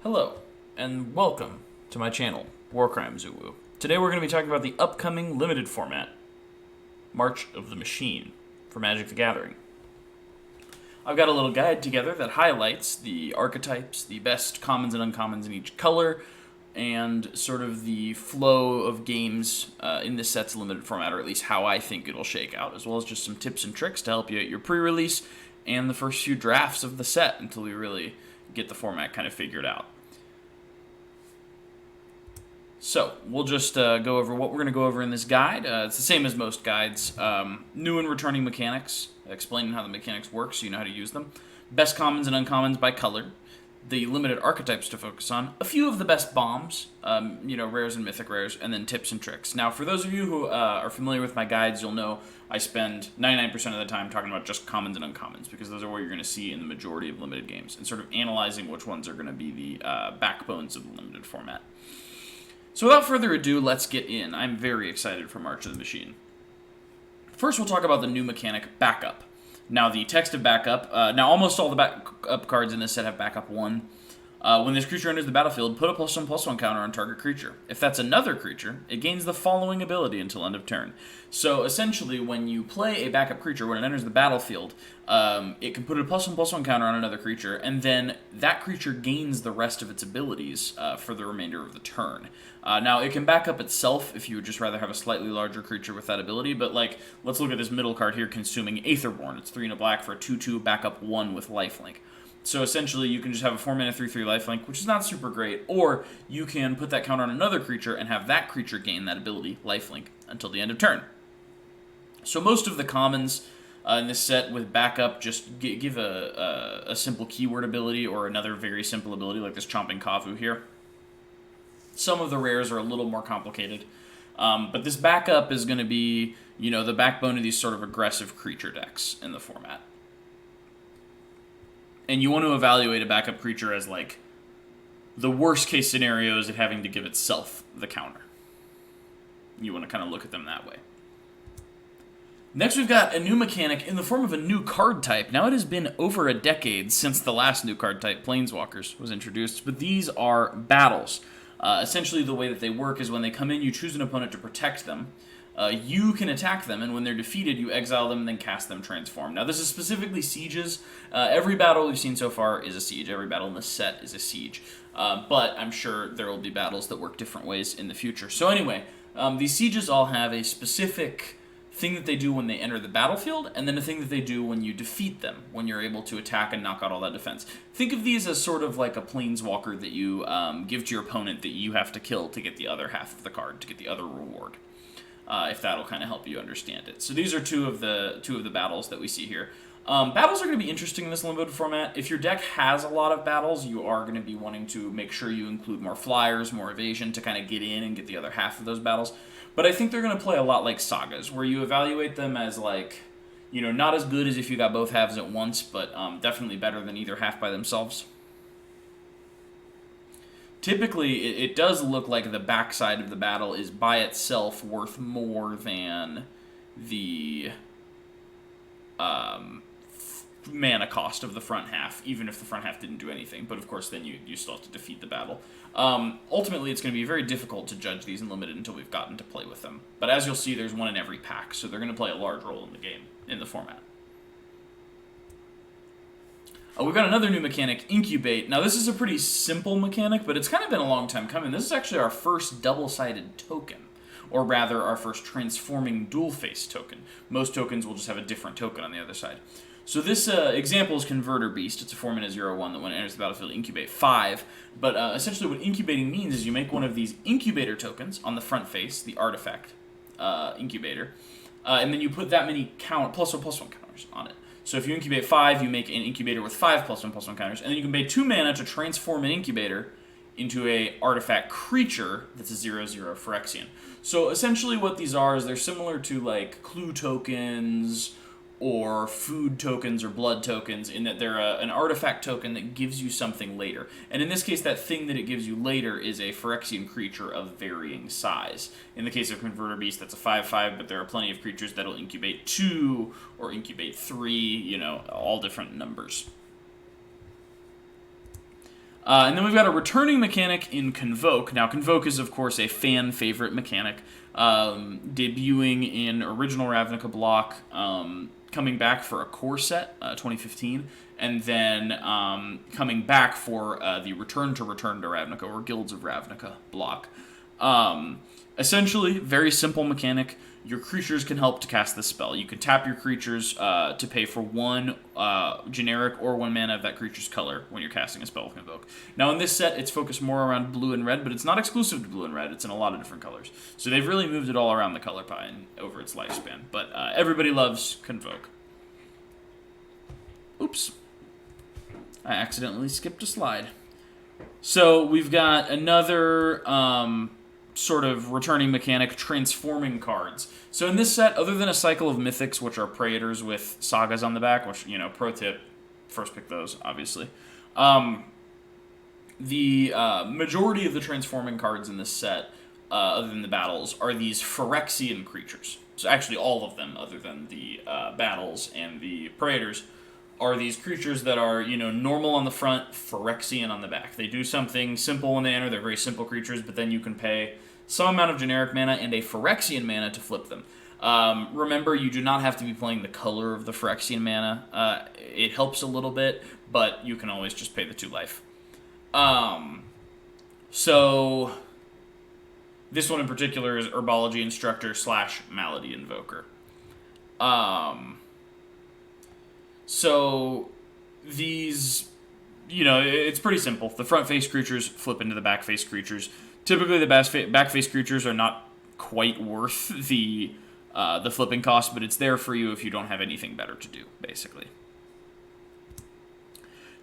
Hello, and welcome to my channel, Warcrimes Uwu. Today we're going to be talking about the upcoming limited format, March of the Machine, for Magic the Gathering. I've got a little guide together that highlights the archetypes, the best commons and uncommons in each color, and sort of the flow of games in this set's limited format, or at least how I think it'll shake out, as well as just some tips and tricks to help you at your pre-release and the first few drafts of the set until we really get the format kind of figured out. So, we'll just go over what we're going to go over in this guide. It's the same as most guides. New and returning mechanics, explaining how the mechanics work so you know how to use them. Best commons and uncommons by color. The limited archetypes to focus on. A few of the best bombs, rares and mythic rares, and then tips and tricks. Now, for those of you who are familiar with my guides, you'll know I spend 99% of the time talking about just commons and uncommons, because those are what you're going to see in the majority of limited games, and sort of analyzing which ones are going to be the backbones of the limited format. So without further ado, let's get in. I'm very excited for March of the Machine. First, we'll talk about the new mechanic, Backup. Now, the text of Backup, now almost all the backup cards in this set have Backup 1. When this creature enters the battlefield, put a +1/+1 counter on target creature. If that's another creature, it gains the following ability until end of turn. So essentially, when you play a backup creature, when it enters the battlefield, it can put a +1/+1 counter on another creature, and then that creature gains the rest of its abilities for the remainder of the turn. Now, it can back up itself if you would just rather have a slightly larger creature with that ability, but let's look at this middle card here, Consuming Aetherborn. It's 3 and a black for a 2/2 backup 1 with lifelink. So essentially, you can just have a 4-mana 3/3 lifelink, which is not super great, or you can put that counter on another creature and have that creature gain that ability, lifelink, until the end of turn. So most of the commons in this set with backup just give a simple keyword ability or another very simple ability, like this Chomping Kavu here. Some of the rares are a little more complicated, but this backup is going to be, the backbone of these sort of aggressive creature decks in the format. And you want to evaluate a backup creature as, the worst case scenario is it having to give itself the counter. You want to kind of look at them that way. Next, we've got a new mechanic in the form of a new card type. Now, it has been over a decade since the last new card type, Planeswalkers, was introduced, but these are battles. Essentially, the way that they work is when they come in, you choose an opponent to protect them. You can attack them, and when they're defeated, you exile them and then cast them Transform. Now, this is specifically sieges. Every battle we've seen so far is a siege. Every battle in this set is a siege. But I'm sure there will be battles that work different ways in the future. So anyway, these sieges all have a specific thing that they do when they enter the battlefield, and then a thing that they do when you defeat them, when you're able to attack and knock out all that defense. Think of these as sort of like a planeswalker that you give to your opponent that you have to kill to get the other half of the card, to get the other reward. If that'll kind of help you understand it. So these are two of the battles that we see here. Battles are going to be interesting in this limited format. If your deck has a lot of battles, you are going to be wanting to make sure you include more flyers, more evasion to kind of get in and get the other half of those battles. But I think they're going to play a lot like sagas, where you evaluate them as not as good as if you got both halves at once, but definitely better than either half by themselves. Typically, it does look like the backside of the battle is by itself worth more than the mana cost of the front half, even if the front half didn't do anything. But of course, then you still have to defeat the battle. Ultimately, it's going to be very difficult to judge these in Limited until we've gotten to play with them. But as you'll see, there's one in every pack, so they're going to play a large role in the game, in the format. We've got another new mechanic, Incubate. Now, this is a pretty simple mechanic, but it's kind of been a long time coming. This is actually our first double-sided token, or rather, our first transforming dual-face token. Most tokens will just have a different token on the other side. So this example is Converter Beast. It's a 4-mana 0/1 that when it enters the battlefield, incubate 5. But essentially what incubating means is you make one of these incubator tokens on the front face, the artifact incubator, and then you put that many +1/+1 counters on it. So if you incubate 5, you make an incubator with 5 +1/+1 counters, and then you can pay 2 mana to transform an incubator into a artifact creature that's a 0/0 Phyrexian. So essentially what these are is they're similar to clue tokens or food tokens or blood tokens in that they're an artifact token that gives you something later. And in this case, that thing that it gives you later is a Phyrexian creature of varying size. In the case of Converter Beast, that's a 5/5, but there are plenty of creatures that'll incubate 2 or incubate 3, all different numbers. And then we've got a returning mechanic in Convoke. Now, Convoke is, of course, a fan-favorite mechanic, debuting in original Ravnica block, coming back for a core set, 2015, and then coming back for the Return to Ravnica, or Guilds of Ravnica block. Essentially, very simple mechanic. Your creatures can help to cast this spell. You can tap your creatures to pay for 1 generic or 1 mana of that creature's color when you're casting a spell with Convoke. Now, in this set, it's focused more around blue and red, but it's not exclusive to blue and red. It's in a lot of different colors. So they've really moved it all around the color pie over its lifespan. But everybody loves Convoke. Oops. I accidentally skipped a slide. So we've got another sort of returning mechanic, transforming cards. So in this set, other than a cycle of mythics, which are Praetors with sagas on the back, which, pro tip, first pick those, obviously. The majority of the transforming cards in this set, other than the battles, are these Phyrexian creatures. So actually all of them, other than the battles and the Praetors, are these creatures that are, normal on the front, Phyrexian on the back. They do something simple when they enter. They're very simple creatures, but then you can pay some amount of generic mana and a Phyrexian mana to flip them. Remember, you do not have to be playing the color of the Phyrexian mana. It helps a little bit, but you can always just pay the 2 life. So this one in particular is Herbology Instructor / Malady Invoker. So these, it's pretty simple. The front face creatures flip into the back face creatures. Typically, the back face creatures are not quite worth the flipping cost, but it's there for you if you don't have anything better to do, basically.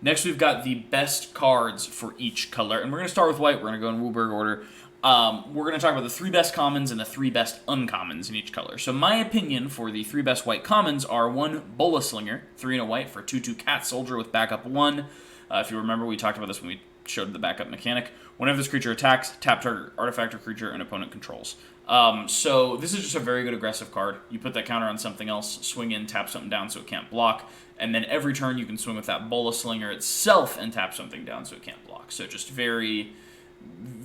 Next, we've got the best cards for each color, and we're going to start with white. We're going to go in Wooburg order. We're going to talk about the 3 best commons and the 3 best uncommons in each color. So my opinion for the 3 best white commons are 1, Bola Slinger, 3 and a white for 2/2 Cat Soldier with backup 1. If you remember, we talked about this when we showed the backup mechanic. Whenever this creature attacks, tap target artifact or creature an opponent controls. So this is just a very good aggressive card. You put that counter on something else, swing in, tap something down so it can't block, and then every turn you can swing with that Bola Slinger itself and tap something down so it can't block. So just very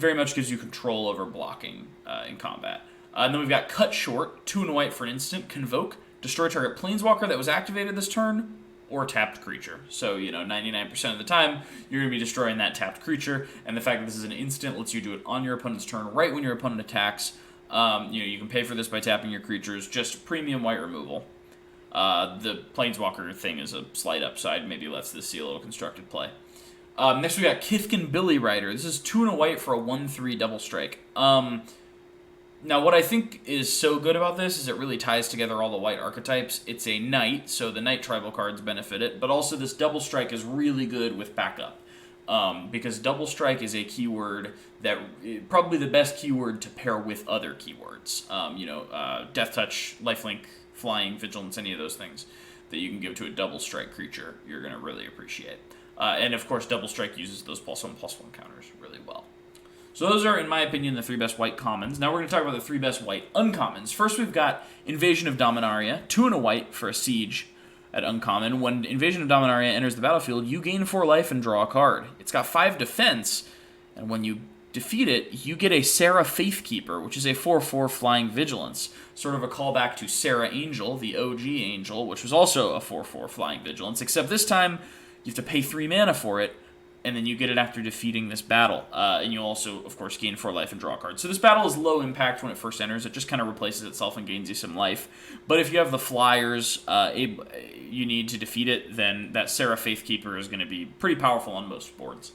much gives you control over blocking in combat. And then we've got Cut Short, 2 and a white for an instant, Convoke, destroy target Planeswalker that was activated this turn, or tapped creature. So, 99% of the time, you're going to be destroying that tapped creature, and the fact that this is an instant lets you do it on your opponent's turn, right when your opponent attacks. You can pay for this by tapping your creatures, just premium white removal. The Planeswalker thing is a slight upside, maybe lets this see a little constructed play. Next we got Kithkin Billy Rider. This is 2 and a white for a 1/3 double strike. Now, what I think is so good about this is it really ties together all the white archetypes. It's a knight, so the knight tribal cards benefit it, but also this double strike is really good with backup. Because double strike is a keyword that, probably the best keyword to pair with other keywords. Death Touch, Lifelink, Flying, Vigilance, any of those things that you can give to a double strike creature, you're going to really appreciate. And of course, double strike uses those +1/+1 counters really well. So those are, in my opinion, the 3 best white commons. Now we're going to talk about the 3 best white uncommons. First, we've got Invasion of Dominaria, 2 and a white for a siege at uncommon. When Invasion of Dominaria enters the battlefield, you gain 4 life and draw a card. It's got 5 defense, and when you defeat it, you get a Sarah Faithkeeper, which is a 4/4 flying vigilance. Sort of a callback to Sarah Angel, the OG Angel, which was also a 4/4 flying vigilance, except this time you have to pay 3 mana for it, and then you get it after defeating this battle. And you also, of course, gain 4 life and draw a card. So this battle is low impact when it first enters. It just kind of replaces itself and gains you some life. But if you have the flyers you need to defeat it, then that Sarah Faithkeeper is going to be pretty powerful on most boards.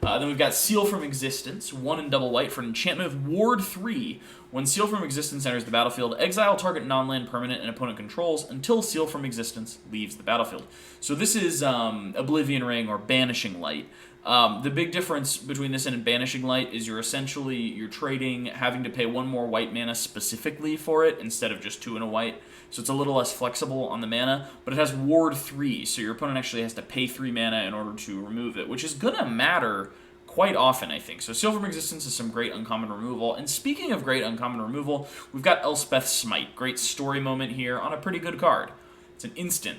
Then we've got Seal from Existence, 1 and double white for an enchantment with Ward 3. When Seal from Existence enters the battlefield, exile target non-land permanent and opponent controls until Seal from Existence leaves the battlefield. So this is Oblivion Ring or Banishing Light. The big difference between this and Banishing Light is you're trading having to pay 1 more white mana specifically for it instead of just 2 and a white. So it's a little less flexible on the mana, but it has Ward 3, so your opponent actually has to pay 3 mana in order to remove it, which is going to matter quite often, I think. So Seal from Existence is some great uncommon removal. And speaking of great uncommon removal, we've got Elspeth's Smite. Great story moment here on a pretty good card. It's an instant.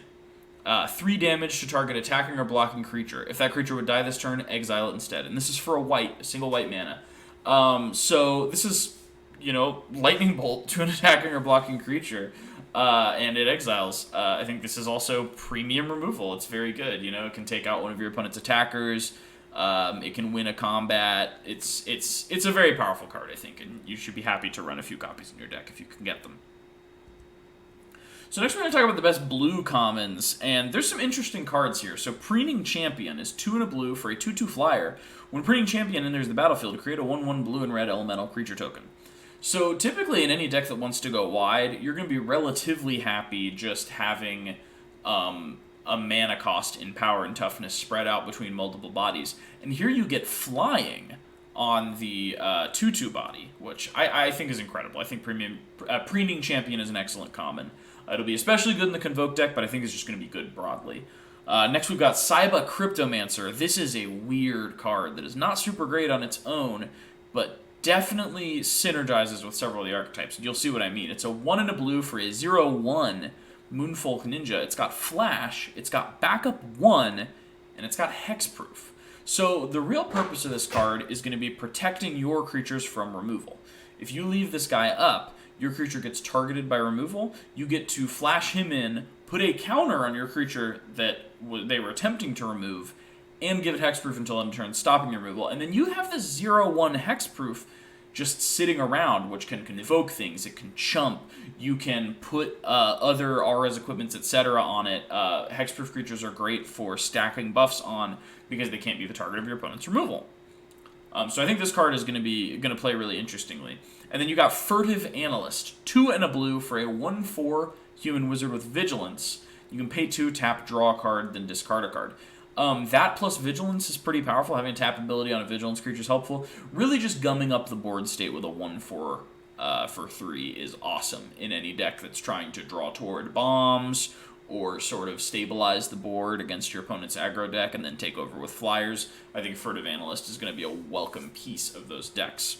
3 damage to target attacking or blocking creature. If that creature would die this turn, exile it instead. And this is for a single white mana. So this is, lightning bolt to an attacking or blocking creature. And it exiles. I think this is also premium removal. It's very good. It can take out one of your opponent's attackers. It can win a combat. It's a very powerful card, I think, and you should be happy to run a few copies in your deck if you can get them. So next we're going to talk about the best blue commons, and there's some interesting cards here. So Preening Champion is 2 and a blue for a 2/2 flyer. When Preening Champion enters the battlefield, create a 1/1 blue and red elemental creature token. So typically in any deck that wants to go wide, you're going to be relatively happy just having a mana cost in power and toughness spread out between multiple bodies. And here you get flying on the 2/2 body, which I think is incredible. I think Preening Champion is an excellent common. It'll be especially good in the Convoke deck, but I think it's just going to be good broadly. Next we've got Saiba Cryptomancer. This is a weird card that is not super great on its own, but definitely synergizes with several of the archetypes. You'll see what I mean. It's a 1 and a blue for a 0/1 Moonfolk Ninja. It's got Flash, it's got Backup 1, and it's got Hexproof. So the real purpose of this card is going to be protecting your creatures from removal. If you leave this guy up, your creature gets targeted by removal, you get to flash him in, put a counter on your creature that they were attempting to remove, and give it hexproof until end turn, stopping your removal. And then you have this 0/1 hexproof just sitting around, which can convoke things, it can chump, you can put other auras, equipments, etc. on it. Hexproof creatures are great for stacking buffs on because they can't be the target of your opponent's removal. So I think this card is going to play really interestingly. And then you got Furtive Analyst, 2 and a blue for a 1/4 human wizard with vigilance. You can pay 2, tap, draw a card, then discard a card. That plus vigilance is pretty powerful. Having a tap ability on a vigilance creature is helpful. Really just gumming up the board state with a 1/4 for 3 is awesome in any deck that's trying to draw toward bombs or sort of stabilize the board against your opponent's aggro deck and then take over with flyers. I think Furtive Analyst is going to be a welcome piece of those decks.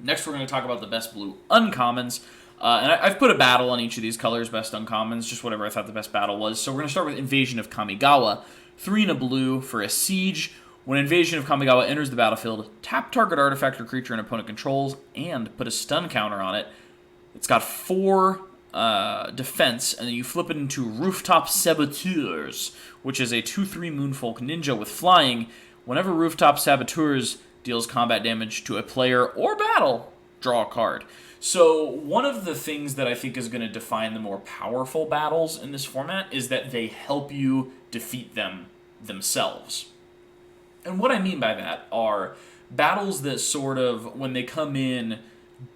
Next, we're going to talk about the best blue uncommons. And I've put a battle on each of these colors, best uncommons, just whatever I thought the best battle was. So we're going to start with Invasion of Kamigawa, 3 and a blue for a siege. When Invasion of Kamigawa enters the battlefield, tap target artifact or creature an opponent controls and put a stun counter on it. It's got 4 defense, and then you flip it into Rooftop Saboteurs, which is a 2/3 Moonfolk Ninja with flying. Whenever Rooftop Saboteurs deals combat damage to a player or battle, draw a card. So one of the things that I think is going to define the more powerful battles in this format is that they help you defeat them themselves. And what I mean by that are battles that sort of, when they come in,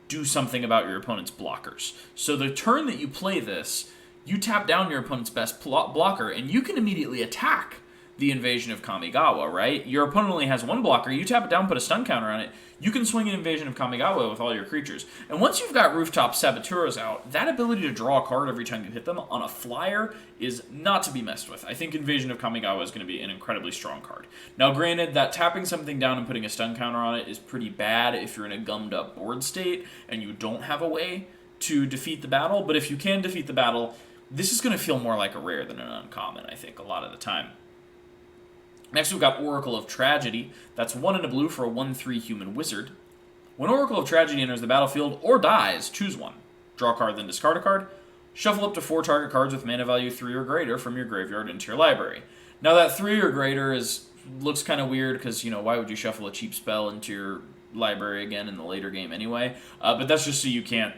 do something about your opponent's blockers. So the turn that you play this, you tap down your opponent's best blocker, and you can immediately attack the Invasion of Kamigawa, right? Your opponent only has 1 blocker, you tap it down, put a stun counter on it, you can swing an Invasion of Kamigawa with all your creatures. And once you've got Rooftop Saboteurs out, that ability to draw a card every time you hit them on a flyer is not to be messed with. I think Invasion of Kamigawa is going to be an incredibly strong card. Now granted, that tapping something down and putting a stun counter on it is pretty bad if you're in a gummed up board state and you don't have a way to defeat the battle, but if you can defeat the battle, this is going to feel more like a rare than an uncommon, I think, a lot of the time. Next, we've got Oracle of Tragedy. That's 1 and a blue for a 1/3 human wizard. When Oracle of Tragedy enters the battlefield or dies, choose 1. Draw a card, then discard a card. Shuffle up to 4 target cards with mana value 3 or greater from your graveyard into your library. Now, that 3 or greater looks kind of weird because, why would you shuffle a cheap spell into your library again in the later game anyway? But that's just so you can't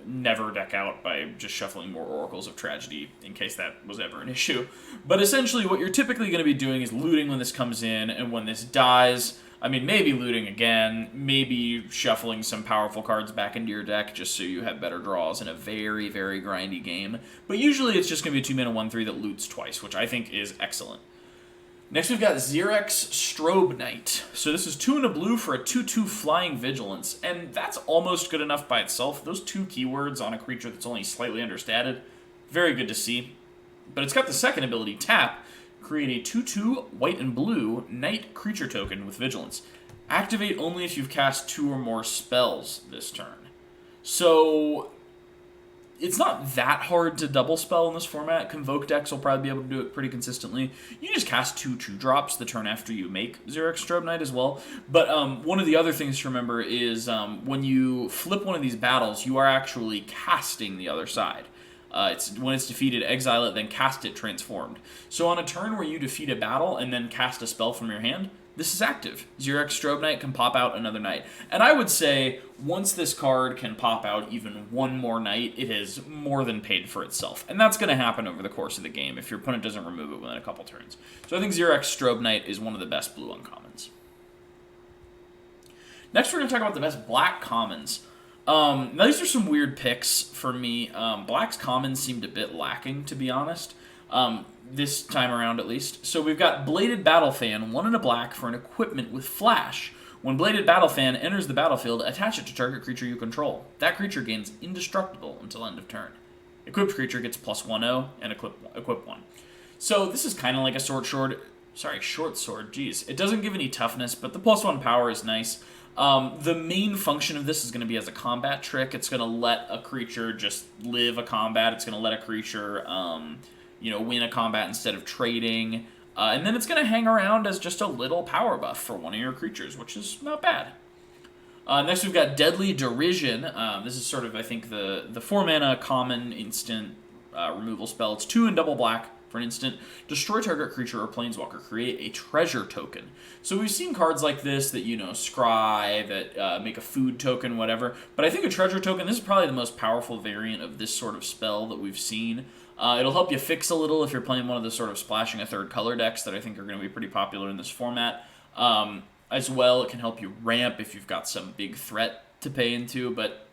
never deck out by just shuffling more Oracles of Tragedy, in case that was ever an issue. But essentially, what you're typically going to be doing is looting when this comes in, and when this dies, maybe looting again, maybe shuffling some powerful cards back into your deck just so you have better draws in a very, very grindy game. But usually it's just going to be a 2-mana 1/3 that loots twice, which I think is excellent. Next, we've got Xerex Strobe Knight. So this is 2 and a blue for a 2/2 Flying Vigilance, and that's almost good enough by itself. Those 2 keywords on a creature that's only slightly understated, very good to see. But it's got the second ability, Tap, create a 2/2 white and blue Knight creature token with Vigilance. Activate only if you've cast 2 or more spells this turn. So it's not that hard to double spell in this format. Convoke decks will probably be able to do it pretty consistently. You can just cast 2/2 the turn after you make Xerix Strobe Knight as well. But one of the other things to remember is when you flip one of these battles, you are actually casting the other side. When it's defeated, exile it, then cast it transformed. So on a turn where you defeat a battle and then cast a spell from your hand, this is active. Xerix Strobe Knight can pop out another Knight. And I would say, once this card can pop out even one more Knight, it has more than paid for itself. And that's going to happen over the course of the game if your opponent doesn't remove it within a couple turns. So I think Xerix Strobe Knight is one of the best blue uncommons. Next, we're going to talk about the best black commons. Now, these are some weird picks for me. Black's commons seemed a bit lacking, to be honest. This time around, at least. So we've got Bladed Battlefan, 1 and a black for an equipment with flash. When Bladed Battlefan enters the battlefield, attach it to target creature you control. That creature gains indestructible until end of turn. Equipped creature gets +1/0 and equip 1. So this is kind of like a short sword. Jeez, it doesn't give any toughness, but the +1 power is nice. The main function of this is going to be as a combat trick. It's going to let a creature just live a combat. It's going to let a creature, win a combat instead of trading. And then it's going to hang around as just a little power buff for one of your creatures, which is not bad. Next, we've got Deadly Derision. This is sort of, I think, the 4-mana common instant removal spell. It's 2 and double black. For an instant, destroy target creature or planeswalker. Create a treasure token. So we've seen cards like this that, scry, that make a food token, whatever. But I think a treasure token, this is probably the most powerful variant of this sort of spell that we've seen. It'll help you fix a little if you're playing one of the sort of splashing a third color decks that I think are going to be pretty popular in this format. As well, it can help you ramp if you've got some big threat to pay into. But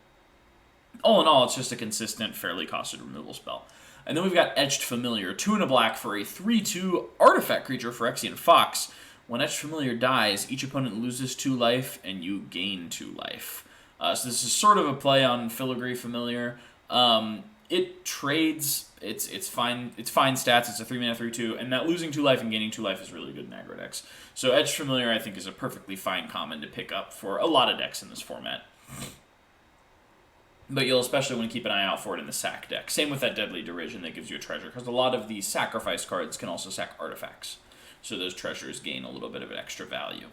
all in all, it's just a consistent, fairly costed removal spell. And then we've got Etched Familiar, 2 and a black for a 3/2 artifact creature, Phyrexian Fox. When Etched Familiar dies, each opponent loses 2 life, and you gain 2 life. So this is sort of a play on Filigree Familiar. It trades. It's fine stats. It's a 3-mana 3/2, and that losing 2 life and gaining 2 life is really good in aggro decks. So Etched Familiar, I think, is a perfectly fine common to pick up for a lot of decks in this format. But you'll especially want to keep an eye out for it in the sack deck. Same with that Deadly Derision that gives you a treasure, because a lot of these sacrifice cards can also sack artifacts. So those treasures gain a little bit of an extra value.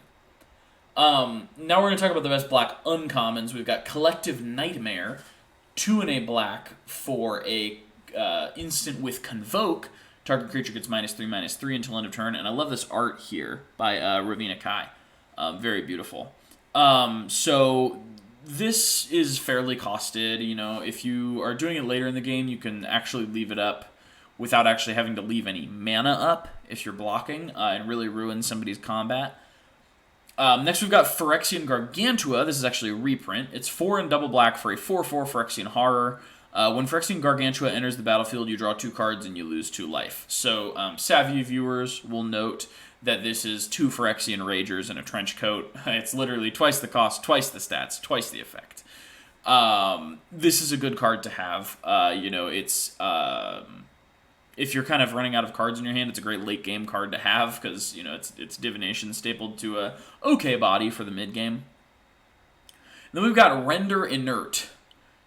Now we're going to talk about the best black uncommons. We've got Collective Nightmare, 2 and a black for a instant with Convoke. Target creature gets -3/-3 until end of turn. And I love this art here by Ravina Kai. Very beautiful. So this is fairly costed. If you are doing it later in the game, you can actually leave it up without actually having to leave any mana up if you're blocking and really ruin somebody's combat. Next, we've got Phyrexian Gargantua. This is actually a reprint. It's 4 and double black for a 4/4 Phyrexian Horror. When Phyrexian Gargantua enters the battlefield, you draw 2 cards and you lose 2 life. So savvy viewers will note that this is 2 Phyrexian Ragers in a trench coat. It's literally twice the cost, twice the stats, twice the effect. This is a good card to have. If you're kind of running out of cards in your hand, it's a great late game card to have because it's divination stapled to a okay body for the mid game. Then we've got Render Inert,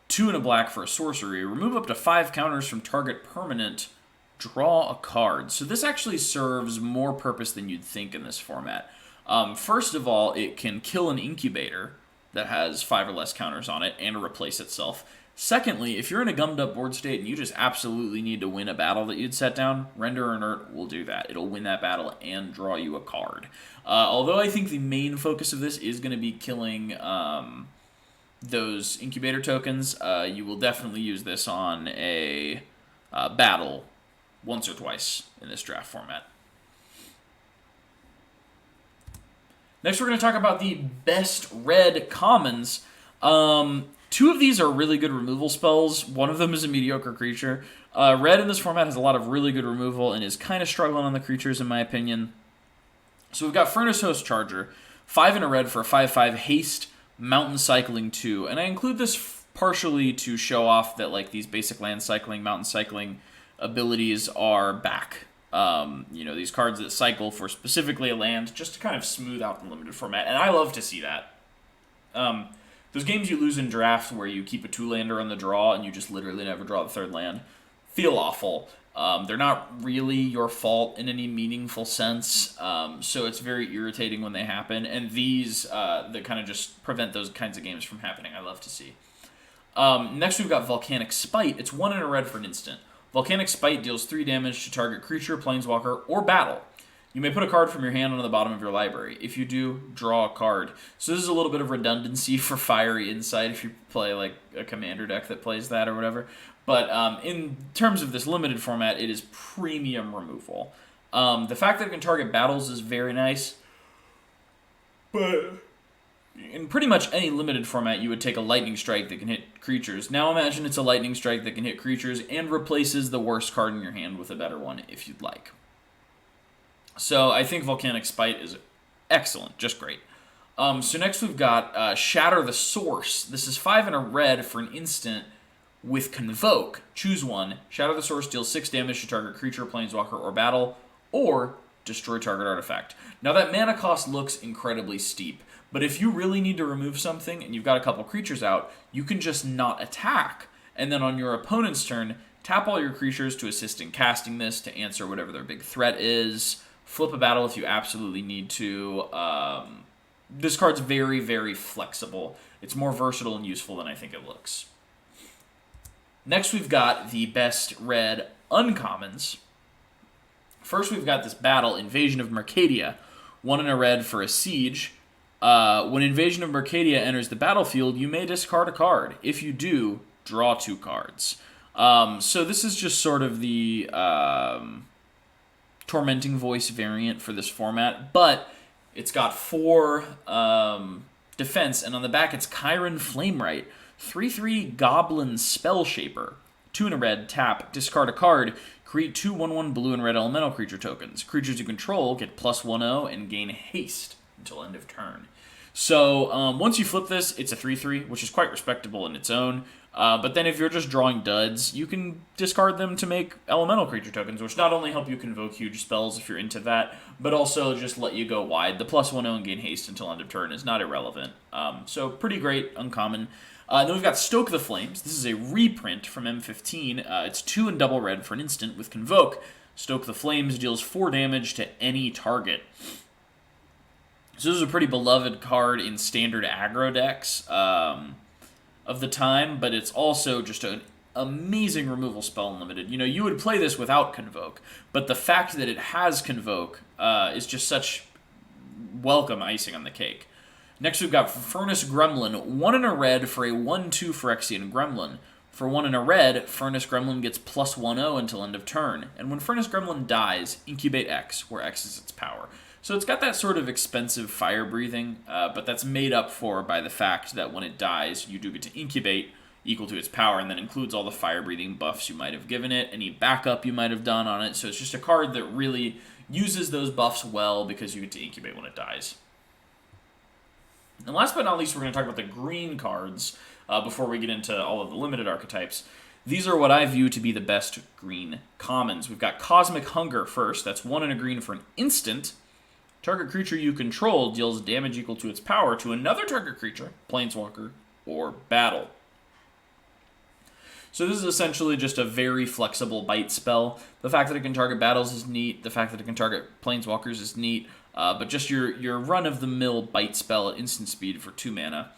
2 and a black for a sorcery. Remove up to 5 counters from target permanent. Draw a card. So this actually serves more purpose than you'd think in this format. First of all, it can kill an incubator that has 5 or less counters on it and replace itself. Secondly, if you're in a gummed up board state and you just absolutely need to win a battle that you'd set down, Render Inert will do that. It'll win that battle and draw you a card. Although I think the main focus of this is going to be killing those incubator tokens, you will definitely use this on a battle once or twice in this draft format. Next, we're going to talk about the best red commons. 2 of these are really good removal spells. One of them is a mediocre creature. Red in this format has a lot of really good removal and is kind of struggling on the creatures, in my opinion. So we've got Furnace Host Charger, 5 and a red for a 5/5 haste, mountain cycling 2. And I include this partially to show off that these basic land cycling, mountain cycling abilities are back. These cards that cycle for specifically a land, just to kind of smooth out the limited format, and I love to see that. Those games you lose in draft where you keep a 2-lander on the draw and you just literally never draw the 3rd land feel awful. They're not really your fault in any meaningful sense, so it's very irritating when they happen. And these that kind of just prevent those kinds of games from happening, I love to see. Next we've got Volcanic Spite. It's 1 and a red for an instant. Volcanic Spite deals 3 damage to target creature, planeswalker, or battle. You may put a card from your hand onto the bottom of your library. If you do, draw a card. So this is a little bit of redundancy for Fiery Insight if you play like a commander deck that plays that or whatever. But in terms of this limited format, it is premium removal. The fact that it can target battles is very nice. But in pretty much any limited format, you would take a Lightning Strike that can hit creatures. Now imagine it's a Lightning Strike that can hit creatures and replaces the worst card in your hand with a better one if you'd like. So I think Volcanic Spite is excellent, just great. So next we've got Shatter the Source. This is 5 and a red for an instant with Convoke. Choose one. Shatter the Source deals 6 damage to target creature, planeswalker, or battle, or destroy target artifact. Now that mana cost looks incredibly steep, but if you really need to remove something and you've got a couple creatures out, you can just not attack, and then on your opponent's turn, tap all your creatures to assist in casting this to answer whatever their big threat is. Flip a battle if you absolutely need to. This card's very, very flexible. It's more versatile and useful than I think it looks. Next, we've got the best red uncommons. First, we've got this battle, Invasion of Mercadia. 1 and a red for a siege. When Invasion of Mercadia enters the battlefield, you may discard a card. If you do, draw 2 cards. So this is just sort of the Tormenting Voice variant for this format, but it's got 4 defense, and on the back it's Chiron Flamewright, 3/3 Goblin Spell Shaper, 2 and a red, tap, discard a card, create 2 1/1 blue and red elemental creature tokens. Creatures you control get +1/0 and gain haste until end of turn. So once you flip this, it's a 3/3, which is quite respectable in its own. But then if you're just drawing duds, you can discard them to make elemental creature tokens, which not only help you convoke huge spells if you're into that, but also just let you go wide. The +1/0 and gain haste until end of turn is not irrelevant. So pretty great, uncommon. Then we've got Stoke the Flames. This is a reprint from M15. It's 2 and double red for an instant with Convoke. Stoke the Flames deals 4 damage to any target. So this is a pretty beloved card in standard aggro decks of the time, but it's also just an amazing removal spell in Limited. You know, you would play this without Convoke, but the fact that it has Convoke is just such welcome icing on the cake. Next we've got Furnace Gremlin, 1 and a red for a 1/2 Phyrexian Gremlin. For 1 and a red, Furnace Gremlin gets +1/0 until end of turn, and when Furnace Gremlin dies, incubate X, where X is its power. So it's got that sort of expensive fire breathing, but that's made up for by the fact that when it dies, you do get to incubate equal to its power, and that includes all the fire breathing buffs you might have given it, any backup you might have done on it. So it's just a card that really uses those buffs well because you get to incubate when it dies. And last but not least, we're going to talk about the green cards before we get into all of the limited archetypes. These are what I view to be the best green commons. We've got Cosmic Hunger first. That's 1 and a green for an instant. Target creature you control deals damage equal to its power to another target creature, planeswalker, or battle. So this is essentially just a very flexible bite spell. The fact that it can target battles is neat. The fact that it can target planeswalkers is neat. But just your run-of-the-mill bite spell at instant speed for 2 mana.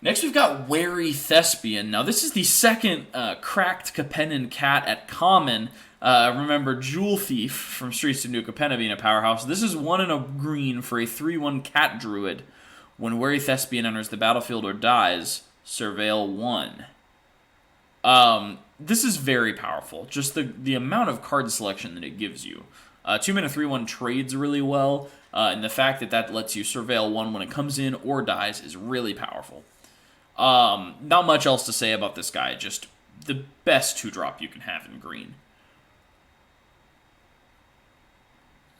Next, we've got Wary Thespian. Now, this is the second cracked Capennan cat at common. Remember Jewel Thief from Streets of New Capenna being a powerhouse. This is 1 and a green for a 3/1 cat druid. When Wary Thespian enters the battlefield or dies, surveil 1. This is very powerful. Just the amount of card selection that it gives you. 2 mana 3/1 trades really well, and the fact that lets you surveil 1 when it comes in or dies is really powerful. Not much else to say about this guy, just the best 2-drop you can have in green.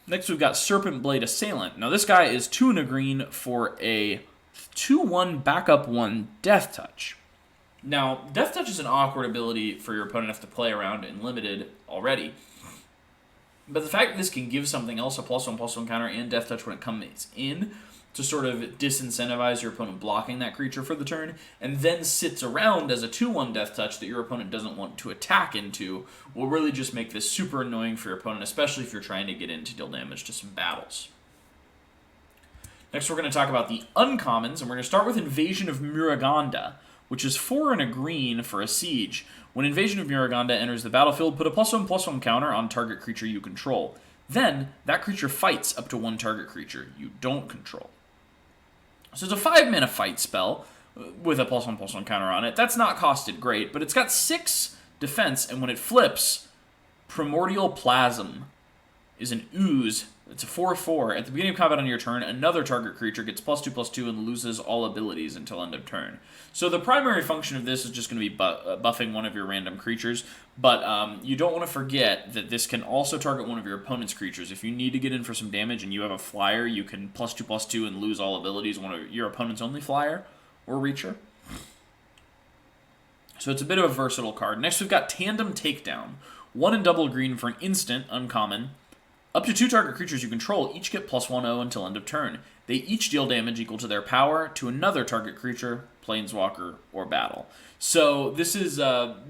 Next we've got Serpent Blade Assailant. Now this guy is 2 and a green for a 2/1 backup 1 Death Touch. Now, Death Touch is an awkward ability for your opponent to have to play around in Limited already. But the fact that this can give something else a +1/+1 counter and Death Touch when it comes in to sort of disincentivize your opponent blocking that creature for the turn, and then sits around as a 2/1 death touch that your opponent doesn't want to attack into, will really just make this super annoying for your opponent, especially if you're trying to get in to deal damage to some battles. Next, we're going to talk about the uncommons, and we're going to start with Invasion of Muraganda, which is 4 and a green for a siege. When Invasion of Muraganda enters the battlefield, put a +1/+1 counter on target creature you control. Then, that creature fights up to 1 target creature you don't control. So it's a 5-mana fight spell with a +1/+1 counter on it. That's not costed great, but it's got 6 defense, and when it flips, Primordial Plasm is an ooze. It's a 4/4. At the beginning of combat on your turn, another target creature gets +2/+2 and loses all abilities until end of turn. So the primary function of this is just going to be buffing one of your random creatures, but you don't want to forget that this can also target one of your opponent's creatures. If you need to get in for some damage and you have a flyer, you can +2/+2 and lose all abilities one of your opponent's only flyer or reacher. So it's a bit of a versatile card. Next, we've got Tandem Takedown. 1 and double green for an instant, uncommon. Up to 2 target creatures you control each get +1/+0 until end of turn. They each deal damage equal to their power to another target creature, planeswalker, or battle. So this is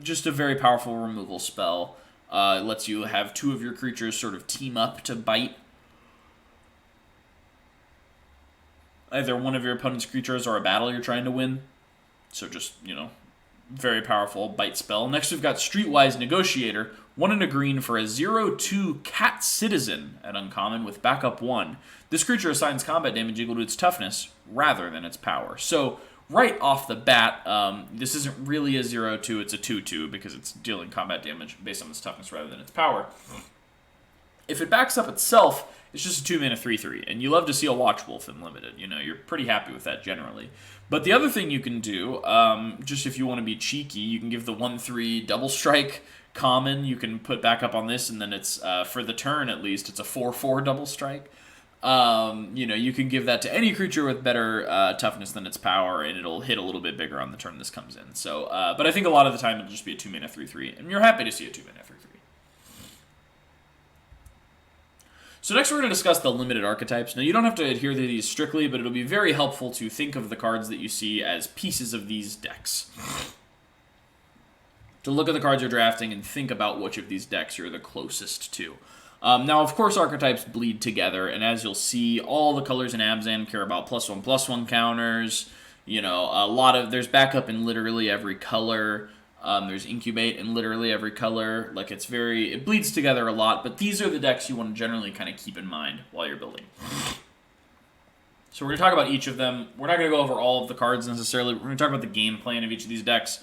just a very powerful removal spell. It lets you have 2 of your creatures sort of team up to bite either one of your opponent's creatures or a battle you're trying to win. So just, very powerful bite spell. Next, we've got Streetwise Negotiator. 1 and a green for a 0/2 Cat Citizen at uncommon with backup 1. This creature assigns combat damage equal to its toughness rather than its power. So right off the bat, this isn't really a 0/2, it's a 2/2 because it's dealing combat damage based on its toughness rather than its power. If it backs up itself, it's just a 2-mana 3/3, and you love to see a Watch Wolf in Limited. You're pretty happy with that generally. But the other thing you can do, just if you want to be cheeky, you can give the 1/3 Double Strike common. You can put back up on this, and then it's, for the turn at least, it's a 4/4 Double Strike. You can give that to any creature with better toughness than its power, and it'll hit a little bit bigger on the turn this comes in. So, but I think a lot of the time it'll just be a 2-mana 3/3, and you're happy to see a 2-mana 3/3. So next we're going to discuss the limited archetypes. Now you don't have to adhere to these strictly, but it'll be very helpful to think of the cards that you see as pieces of these decks. To look at the cards you're drafting and think about which of these decks you're the closest to. Now, of course, archetypes bleed together, and as you'll see, all the colors in Abzan care about +1/+1 counters. There's backup in literally every color. There's Incubate in literally every color. It bleeds together a lot, but these are the decks you want to generally kind of keep in mind while you're building. So we're going to talk about each of them. We're not going to go over all of the cards necessarily. We're going to talk about the game plan of each of these decks.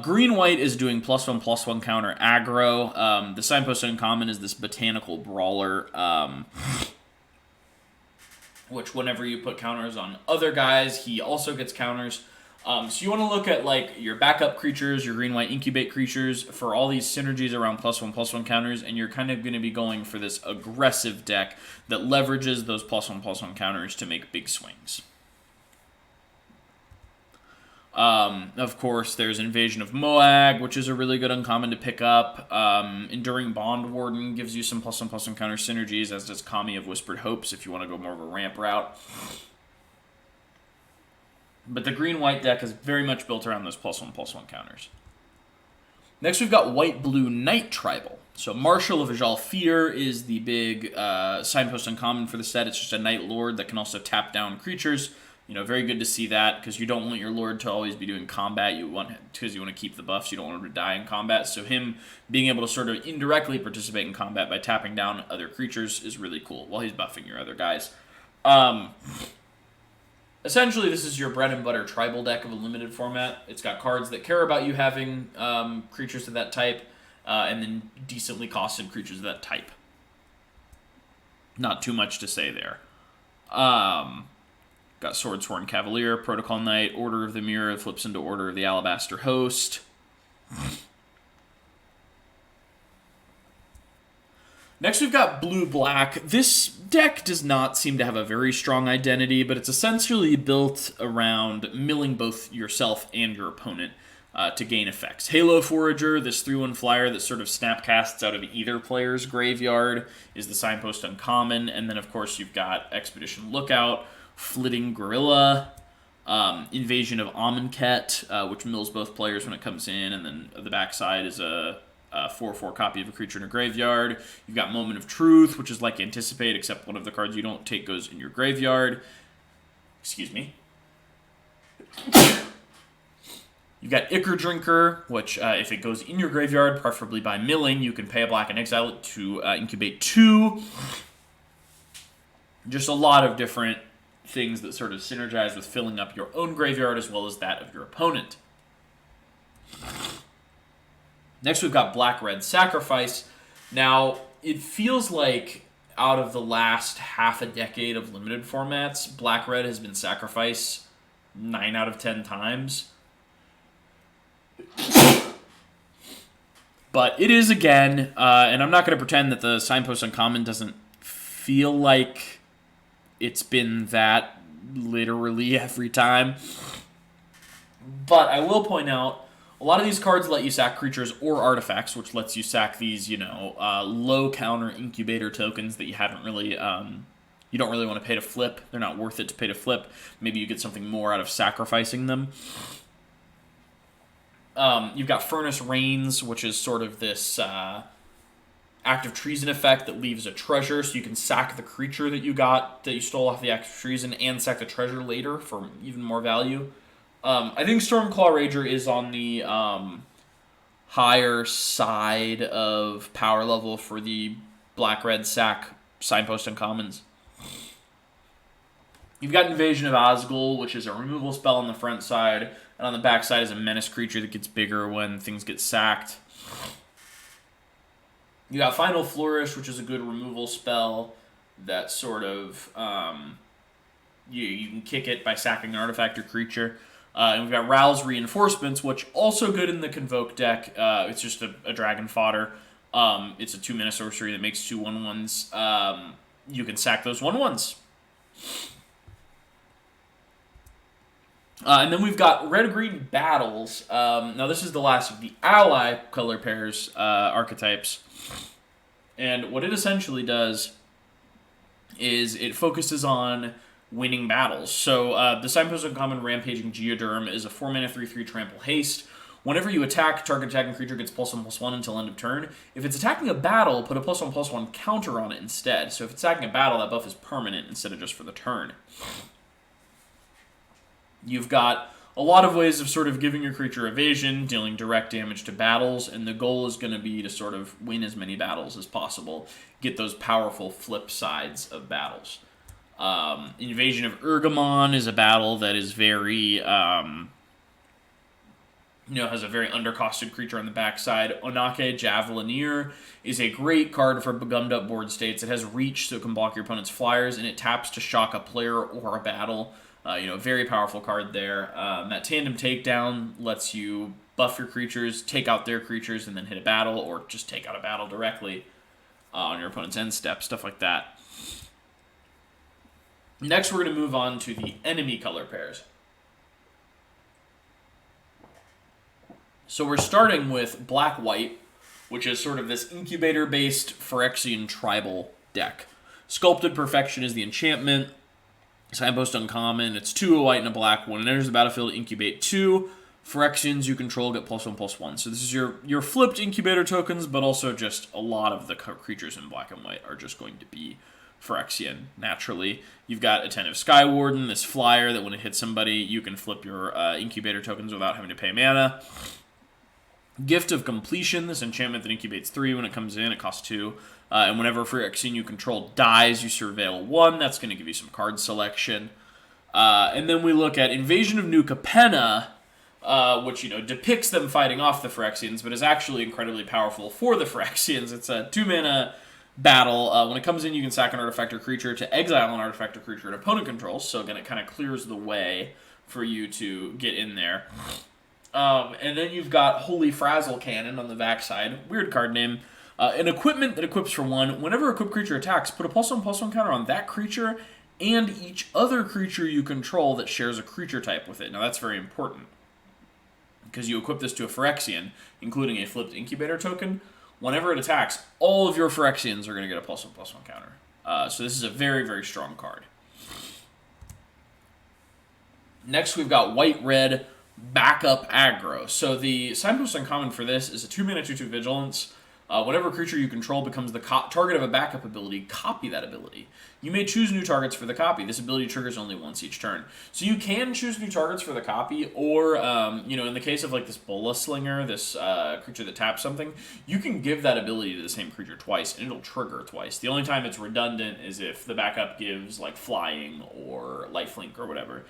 Green-white is doing +1/+1 counter aggro. The Signpost Uncommon is this Botanical Brawler, which whenever you put counters on other guys, he also gets counters. So you want to look at your backup creatures, your green-white incubate creatures, for all these synergies around +1/+1 counters, and you're kind of going to be going for this aggressive deck that leverages those +1/+1 counters to make big swings. Of course, there's Invasion of Moag, which is a really good uncommon to pick up. Enduring Bond Warden gives you some +1/+1 counter synergies, as does Kami of Whispered Hopes if you want to go more of a ramp route. But the green-white deck is very much built around those +1/+1 counters. Next, we've got White-Blue Knight Tribal. So Marshal of Ajal Fear is the big Signpost Uncommon for the set. It's just a Knight Lord that can also tap down creatures. Very good to see that, because you don't want your Lord to always be doing combat. Because you want to keep the buffs. You don't want him to die in combat. So him being able to sort of indirectly participate in combat by tapping down other creatures is really cool while he's buffing your other guys. Essentially, this is your bread and butter tribal deck of a limited format. It's got cards that care about you having creatures of that type, and then decently costed creatures of that type. Not too much to say there. Got Swordsworn Cavalier, Protocol Knight, Order of the Mirror, flips into Order of the Alabaster Host. Next, we've got Blue-Black. This deck does not seem to have a very strong identity, but it's essentially built around milling both yourself and your opponent to gain effects. Halo Forager, this 3/1 flyer that sort of snapcasts out of either player's graveyard, is the Signpost Uncommon, and then, of course, you've got Expedition Lookout, Flitting Gorilla, Invasion of Amonkhet, which mills both players when it comes in, and then the backside is a 4/4 copy of a creature in a graveyard. You've got Moment of Truth, which is like Anticipate, except one of the cards you don't take goes in your graveyard. Excuse me. You've got Ichor Drinker, which if it goes in your graveyard, preferably by milling, you can pay a black and exile it to incubate 2. Just a lot of different things that sort of synergize with filling up your own graveyard as well as that of your opponent. Next, we've got Black-Red Sacrifice. Now, it feels like out of the last half a decade of limited formats, Black-Red has been sacrificed 9 out of 10 times. But it is again, and I'm not going to pretend that the Signpost Uncommon doesn't feel like it's been that literally every time. But I will point out, a lot of these cards let you sack creatures or artifacts, which lets you sack these, low counter incubator tokens that you haven't really, you don't really want to pay to flip. They're not worth it to pay to flip. Maybe you get something more out of sacrificing them. You've got Furnace Reigns, which is sort of this active treason effect that leaves a treasure, so you can sack the creature that you stole off the active treason and sack the treasure later for even more value. I think Stormclaw Rager is on the higher side of power level for the black-red sack Signpost Uncommons. You've got Invasion of Osgul, which is a removal spell on the front side, and on the back side is a menace creature that gets bigger when things get sacked. You got Final Flourish, which is a good removal spell that sort of you can kick it by sacking an artifact or creature. And we've got Ral's Reinforcements, which also good in the Convoke deck. It's just a dragon fodder. It's a 2-mana sorcery that makes 2 1/1s. You can sack those 1/1s. And then we've got Red-Green Battles. Now this is the last of the ally color pairs archetypes. And what it essentially does is it focuses on winning battles. So the Signpost Uncommon Rampaging Geoderm is a 4-mana 3/3 trample haste. Whenever you attack, target attacking creature gets +1/+1 until end of turn. If it's attacking a battle, put a +1/+1 counter on it instead. So if it's attacking a battle, that buff is permanent instead of just for the turn. You've got a lot of ways of sort of giving your creature evasion, dealing direct damage to battles, and the goal is going to be to sort of win as many battles as possible, get those powerful flip sides of battles. Invasion of Urgamon is a battle that is very, has a very undercosted creature on the backside. Onake Javelineer is a great card for gummed up board states. It has reach, so it can block your opponent's flyers, and it taps to shock a player or a battle. Very powerful card there. That Tandem Takedown lets you buff your creatures, take out their creatures, and then hit a battle, or just take out a battle directly on your opponent's end step, stuff like that. Next, we're going to move on to the enemy color pairs. So we're starting with Black-White, which is sort of this incubator-based Phyrexian tribal deck. Sculpted Perfection is the enchantment. Signpost Uncommon, it's 2 a white and a black. When it enters the battlefield, incubate 2. Phyrexians you control get +1/+1. So this is your flipped incubator tokens, but also just a lot of the creatures in black and white are just going to be Phyrexian, naturally. You've got Attentive Skywarden, this flyer that when it hits somebody, you can flip your incubator tokens without having to pay mana. Gift of Completion, this enchantment that incubates 3 when it comes in, it costs 2. And whenever a Phyrexian you control dies, you surveil 1. That's going to give you some card selection. And then we look at Invasion of New Capenna, which, depicts them fighting off the Phyrexians, but is actually incredibly powerful for the Phyrexians. It's a 2-mana battle. When it comes in, you can sack an artifact or creature to exile an artifact or creature an opponent controls. So again, it kind of clears the way for you to get in there. And then you've got Holy Frazzle Cannon on the backside. Weird card name. An equipment that equips for 1. Whenever a equipped creature attacks, put a +1/+1 counter on that creature and each other creature you control that shares a creature type with it. Now that's very important, because you equip this to a Phyrexian, including a flipped incubator token. Whenever it attacks, all of your Phyrexians are going to get a +1/+1 counter. So this is a very, very strong card. Next, we've got white-red backup aggro. So the signpost uncommon for this is a 2-mana 2/2 vigilance. Whenever a creature you control becomes the target of a backup ability, copy that ability. You may choose new targets for the copy. This ability triggers only once each turn. So you can choose new targets for the copy, or, in the case of like this Bola Slinger, this creature that taps something, you can give that ability to the same creature twice, and it'll trigger twice. The only time it's redundant is if the backup gives like flying or lifelink or whatever.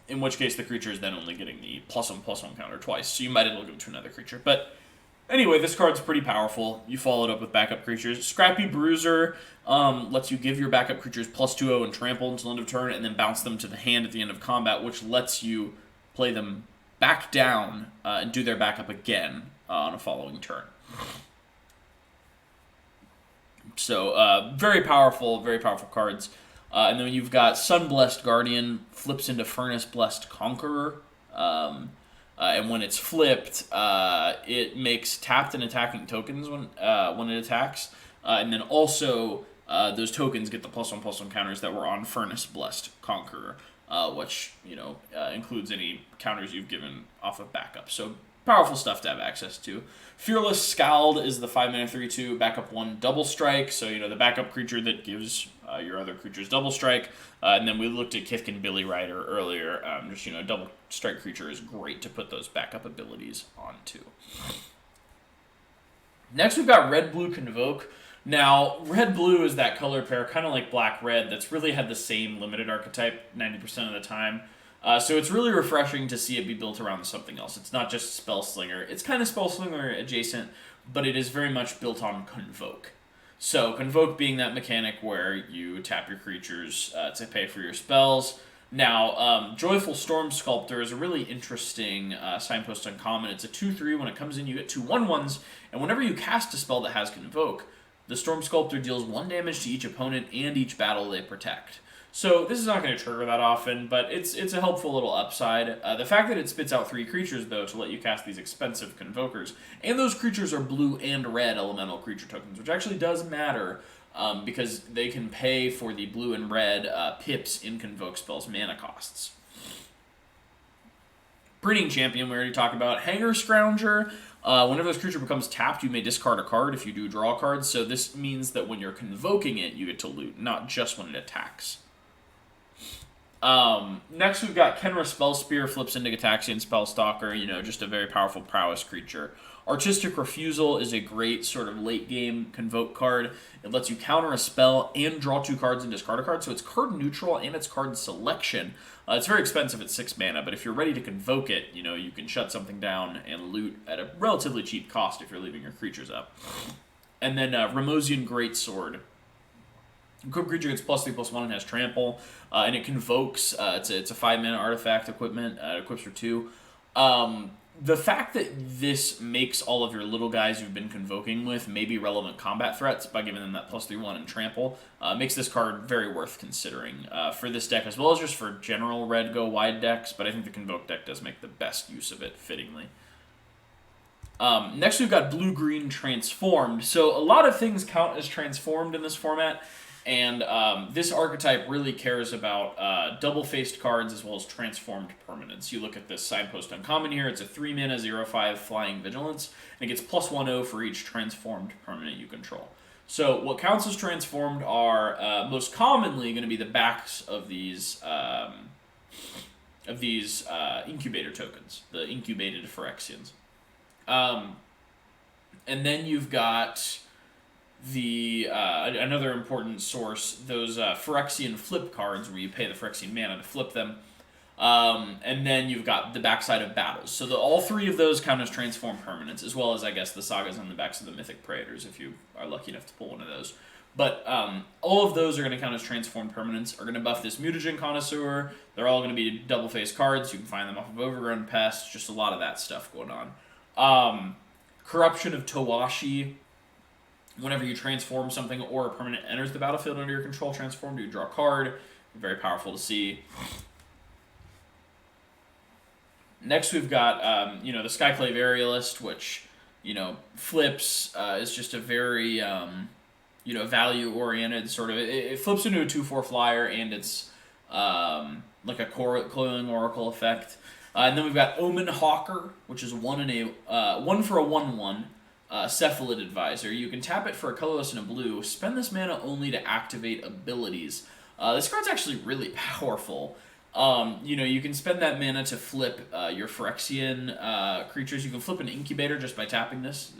In which case the creature is then only getting the +1/+1 counter twice, so you might as well give it to another creature. But anyway, this card's pretty powerful. You follow it up with backup creatures. Scrappy Bruiser lets you give your backup creatures +2/0 and trample until end of turn, and then bounce them to the hand at the end of combat, which lets you play them back down and do their backup again on a following turn. So very powerful cards. And then you've got Sunblessed Guardian, flips into Furnace Blessed Conqueror. And when it's flipped, it makes tapped and attacking tokens when it attacks. And then also, those tokens get the +1/+1 counters that were on Furnace Blessed Conqueror, which, includes any counters you've given off of backup. So powerful stuff to have access to. Fearless Scald is the 5-mana 3/2 backup 1 double strike. So, the backup creature that gives your other creatures double strike. And then we looked at Kithkin Billy Rider earlier. Double strike creature is great to put those backup abilities onto. Next, we've got Red-Blue Convoke. Now, Red-Blue is that color pair, kind of like Black-Red, that's really had the same limited archetype 90% of the time. So it's really refreshing to see it be built around something else. It's not just Spellslinger. It's kind of Spellslinger adjacent, but it is very much built on Convoke. So Convoke being that mechanic where you tap your creatures to pay for your spells. Now, Joyful Storm Sculptor is a really interesting signpost uncommon. It's a 2/3. When it comes in, you get 2 1/1s, and whenever you cast a spell that has Convoke, the Storm Sculptor deals 1 damage to each opponent and each battle they protect. So this is not going to trigger that often, but it's a helpful little upside. The fact that it spits out 3 creatures, though, to let you cast these expensive Convokers, and those creatures are blue and red elemental creature tokens, which actually does matter, because they can pay for the blue and red pips in Convoke spells' mana costs. Breeding Champion, we already talked about. Hanger Scrounger, whenever this creature becomes tapped, you may discard a card if you do draw cards, so this means that when you're convoking it, you get to loot, not just when it attacks. Next, we've got Kenra Spellspear, flips into Gataxian Spellstalker, just a very powerful prowess creature. Artistic Refusal is a great sort of late-game Convoke card. It lets you counter a spell and draw 2 cards and discard a card, so it's card neutral and it's card selection. It's very expensive at 6 mana, but if you're ready to Convoke it, you can shut something down and loot at a relatively cheap cost if you're leaving your creatures up. And then Ramosian Greatsword. Equipped creature gets +3/+1 and has trample, and it convokes. It's a 5-mana artifact equipment. It equips for 2. The fact that this makes all of your little guys you've been convoking with maybe relevant combat threats by giving them that +3/1 and trample makes this card very worth considering for this deck, as well as just for general red go wide decks. But I think the Convoke deck does make the best use of it fittingly. Next, we've got Blue-Green Transformed. So a lot of things count as transformed in this format. And this archetype really cares about double-faced cards as well as transformed permanents. You look at this signpost uncommon here. It's a 3-mana 0/5 flying vigilance, and it gets +1/0 for each transformed permanent you control. So what counts as transformed are most commonly going to be the backs of these incubator tokens, the incubated Phyrexians. And then you've got another important source, those Phyrexian flip cards where you pay the Phyrexian mana to flip them. And then you've got the backside of battles. So all 3 of those count as transform permanents, as well as, I guess, the sagas on the backs of the Mythic Praetors, if you are lucky enough to pull one of those. But all of those are going to count as transformed permanents, are going to buff this Mutagen Connoisseur. They're all going to be double-faced cards. You can find them off of Overgrown Pest, just a lot of that stuff going on. Corruption of Towashi. Whenever you transform something or a permanent enters the battlefield under your control transformed, you draw a card. Very powerful to see. Next, we've got, the Skyclave Aerialist, which, flips, is just a very, value-oriented sort of... It flips into a 2/4 flyer, and it's like a Coiling Oracle effect. And then we've got Omen Hawker, which is one for a 1/1 Cephalid Advisor. You can tap it for a colorless and a blue. Spend this mana only to activate abilities. This card's actually really powerful. You can spend that mana to flip your Phyrexian creatures. You can flip an Incubator just by tapping this,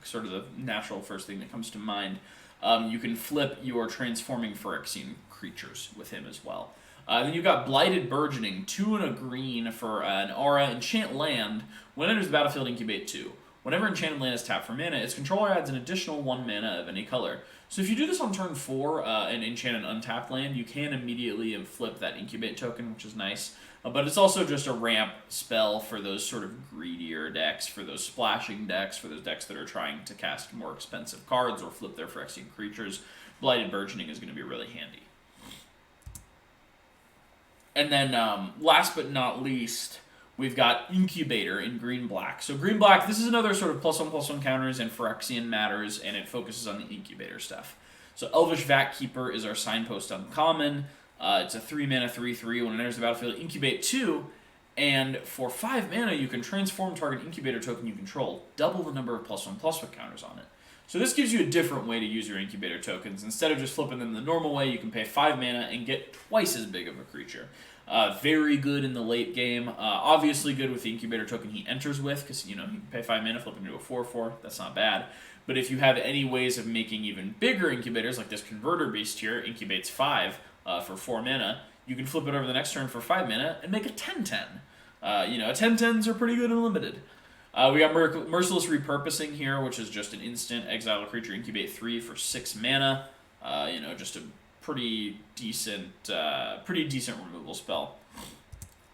sort of the natural first thing that comes to mind. You can flip your Transforming Phyrexian creatures with him as well. Then you've got Blighted Burgeoning, 2 and a green for an aura. Enchant land. When it enters the battlefield, incubate 2. Whenever enchanted land is tapped for mana, its controller adds an additional 1 mana of any color. So if you do this on turn 4 and enchant an untapped land, you can immediately flip that incubate token, which is nice. But it's also just a ramp spell for those sort of greedier decks, for those splashing decks, for those decks that are trying to cast more expensive cards or flip their Phyrexian creatures. Blighted Burgeoning is going to be really handy. And then, last but not least, we've got Incubator in green-black. So green-black, this is another sort of +1/+1 counters and Phyrexian matters, and it focuses on the Incubator stuff. So Elvish Vat Keeper is our Signpost uncommon. It's a 3-mana 3/3. When it enters the battlefield, incubate 2. And for 5 mana, you can transform target Incubator token you control. Double the number of +1/+1 counters on it. So this gives you a different way to use your Incubator tokens. Instead of just flipping them the normal way, you can pay 5 mana and get twice as big of a creature. Very good in the late game. Obviously good with the Incubator token he enters with, because you can pay 5 mana, flip into a 4/4. That's not bad. But if you have any ways of making even bigger Incubators, like this Converter Beast here, incubates 5 for 4 mana, you can flip it over the next turn for 5 mana and make a 10/10. A 10/10s are pretty good and limited. We got Merciless Repurposing here, which is just an instant exile a creature, incubate 3 for 6 mana. Just a pretty decent removal spell.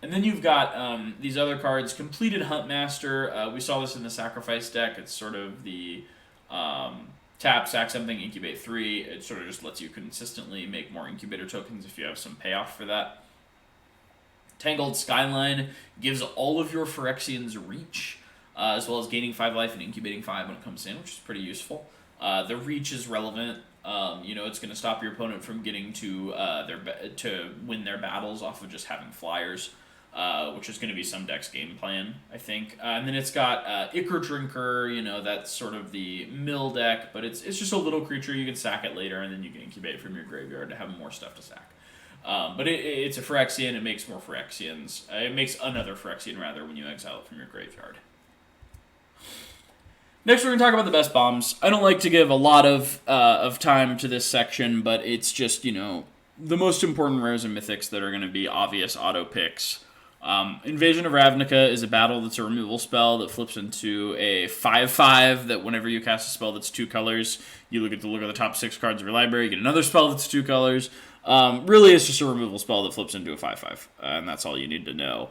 And then you've got these other cards. Completed Huntmaster. We saw this in the Sacrifice deck. It's sort of the tap, sack something, incubate 3. It sort of just lets you consistently make more Incubator tokens if you have some payoff for that. Tangled Skyline gives all of your Phyrexians reach, as well as gaining 5 life and incubating 5 when it comes in, which is pretty useful. The reach is relevant. It's going to stop your opponent from getting to win their battles off of just having flyers, which is going to be some deck's game plan, I think. And then it's got Ichor Drinker. That's sort of the mill deck, but it's just a little creature. You can sack it later, and then you can incubate it from your graveyard to have more stuff to sack. But it's a Phyrexian. It makes more Phyrexians. It makes another Phyrexian, rather, when you exile it from your graveyard. Next, we're going to talk about the best bombs. I don't like to give a lot of time to this section, but it's just, the most important rares and mythics that are going to be obvious auto picks. Invasion of Ravnica is a battle that's a removal spell that flips into a 5/5 that whenever you cast a spell that's 2 colors, you look at the top 6 cards of your library, you get another spell that's 2 colors. Really, it's just a removal spell that flips into a 5/5, and that's all you need to know.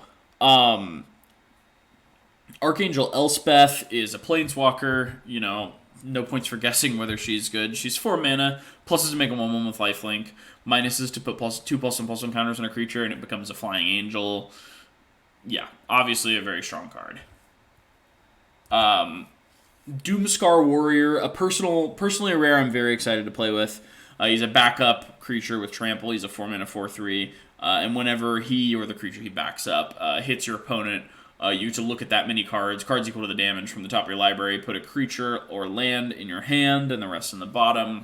Archangel Elspeth is a planeswalker. No points for guessing whether she's good. She's 4 mana, pluses to make a 1/1 with lifelink, minuses to put +2/+1/+1 counters on a creature, and it becomes a flying angel. Yeah, obviously a very strong card. Doomscar Warrior, personally a rare I'm very excited to play with. He's a backup creature with trample. He's a 4 mana 4/3, and whenever he or the creature he backs up hits your opponent, you get to look at that many cards equal to the damage from the top of your library, put a creature or land in your hand, and the rest in the bottom.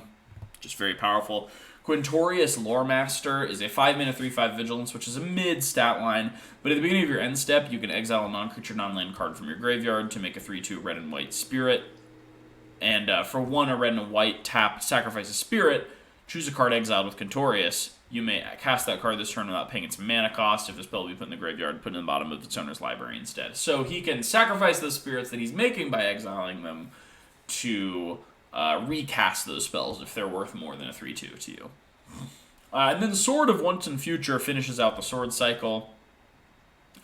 Just very powerful. Quintorius Loremaster is a 5 mana 3/5 Vigilance, which is a mid stat line, but at the beginning of your end step, you can exile a non-creature, non-land card from your graveyard to make a 3/2 red and white spirit. And for 1, a red and a white, tap, sacrifice a spirit, choose a card exiled with Quintorius. You may cast that card this turn without paying its mana cost. If the spell will be put in the graveyard, put it in the bottom of its owner's library instead. So he can sacrifice those spirits that he's making by exiling them to recast those spells if they're worth more than a 3/2 to you. And then Sword of Once and Future finishes out the sword cycle.